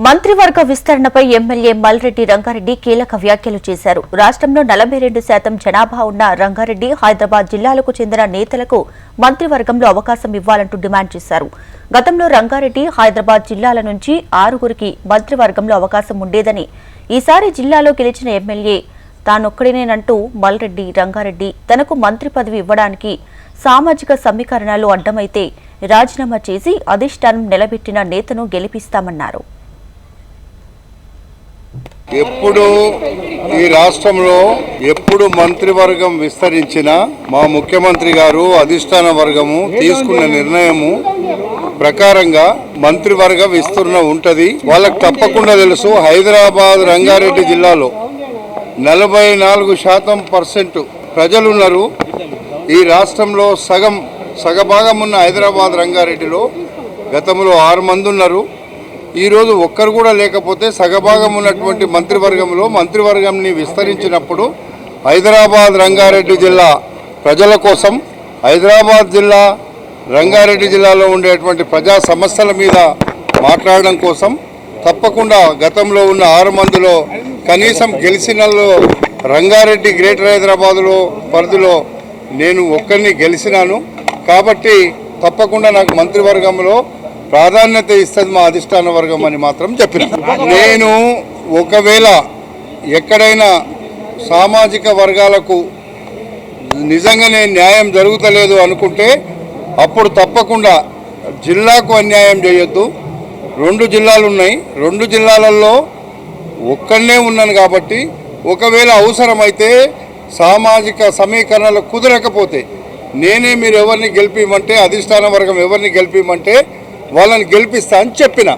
మంత్రివర్గ విస్తరణపై ఎమ్మెల్యే మల్రెడ్డి రంగారెడ్డి కీలక వ్యాఖ్యలు చేశారు. రాష్ట్రంలో 42% జనాభా ఉన్న రంగారెడ్డి, హైదరాబాద్ జిల్లాలకు చెందిన నేతలకు మంత్రివర్గంలో అవకాశం ఇవ్వాలంటూ డిమాండ్ చేశారు. గతంలో రంగారెడ్డి, హైదరాబాద్ జిల్లాల నుంచి 6గురికి మంత్రివర్గంలో అవకాశం ఉండేదని, ఈసారి జిల్లాలో గెలిచిన ఎమ్మెల్యే తానొక్కడినేనంటూ మల్రెడ్డి రంగారెడ్డి తనకు మంత్రి పదవి ఇవ్వడానికి సామాజిక సమీకరణాలు అడ్డమైతే రాజీనామా చేసి అధిష్టానం నిలబెట్టిన నేతను గెలిపిస్తామన్నారు. ఎప్పుడు ఈ రాష్ట్రంలో ఎప్పుడు మంత్రివర్గం విస్తరించినా మా ముఖ్యమంత్రి గారు అధిష్టాన వర్గము తీసుకున్న నిర్ణయము ప్రకారంగా మంత్రివర్గ విస్తరణ ఉంటది. వాళ్ళకి తప్పకుండా తెలుసు. హైదరాబాద్, రంగారెడ్డి జిల్లాలో 44% ప్రజలున్నారు. ఈ రాష్ట్రంలో సగభాగం ఉన్న హైదరాబాద్, రంగారెడ్డిలో గతంలో 6 మంది ఉన్నారు. ఈరోజు ఒక్కరు కూడా లేకపోతే సగభాగం ఉన్నటువంటి మంత్రివర్గంలో మంత్రివర్గంని విస్తరించినప్పుడు హైదరాబాద్, రంగారెడ్డి జిల్లా ప్రజల కోసం, హైదరాబాద్ జిల్లా, రంగారెడ్డి జిల్లాలో ఉండేటువంటి ప్రజా సమస్యల మీద మాట్లాడడం కోసం తప్పకుండా గతంలో ఉన్న 6 మందిలో కనీసం గెలిచినలో రంగారెడ్డి గ్రేటర్ హైదరాబాదులో పరిధిలో నేను ఒక్కరిని గెలిచినాను. కాబట్టి తప్పకుండా నాకు మంత్రివర్గంలో ప్రాధాన్యత ఇస్తుంది మా అధిష్టాన వర్గం అని మాత్రం చెప్పిన. నేను ఒకవేళ ఎక్కడైనా సామాజిక వర్గాలకు నిజంగానే న్యాయం జరుగుతలేదు అనుకుంటే అప్పుడు తప్పకుండా జిల్లాకు అన్యాయం చేయొద్దు. 2 జిల్లాలు ఉన్నాయి. 2 జిల్లాలలో ఒక్కనే ఉన్నాను కాబట్టి ఒకవేళ అవసరమైతే సామాజిక సమీకరణలు కుదరకపోతే నేనే మీరు ఎవరిని గెలిపిమంటే, అధిష్టాన వర్గం ఎవరిని గెలిపిమంటే వాళ్ళని గెలిపిస్తా అని చెప్పిన.